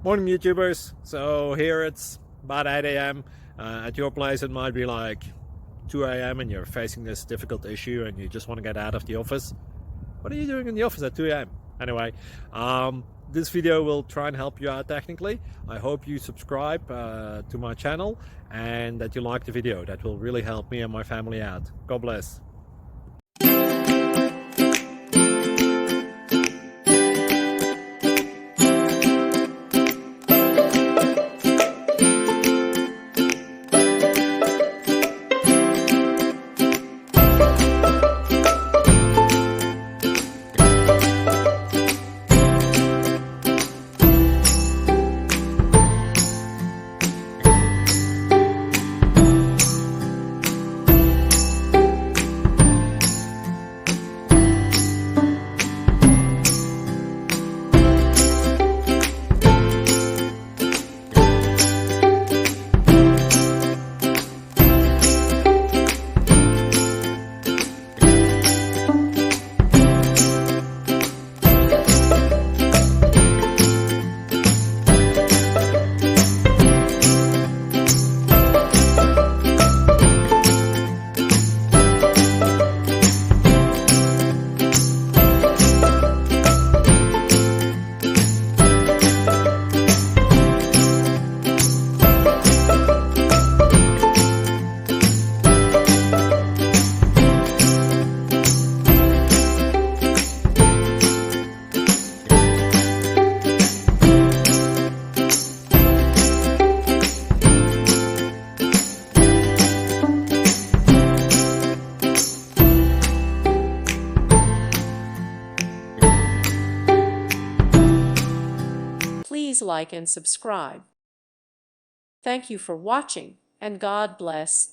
Morning YouTubers. So here it's about 8 a.m. At your place it might be like 2 a.m. and you're facing this difficult issue and you just want to get out of the office. What are you doing in the office at 2 a.m.? Anyway, this video will try and help you out technically. I hope you subscribe to my channel and that you like the video. That will really help me and my family out. God bless. Please like and subscribe. Thank you for watching, and God bless.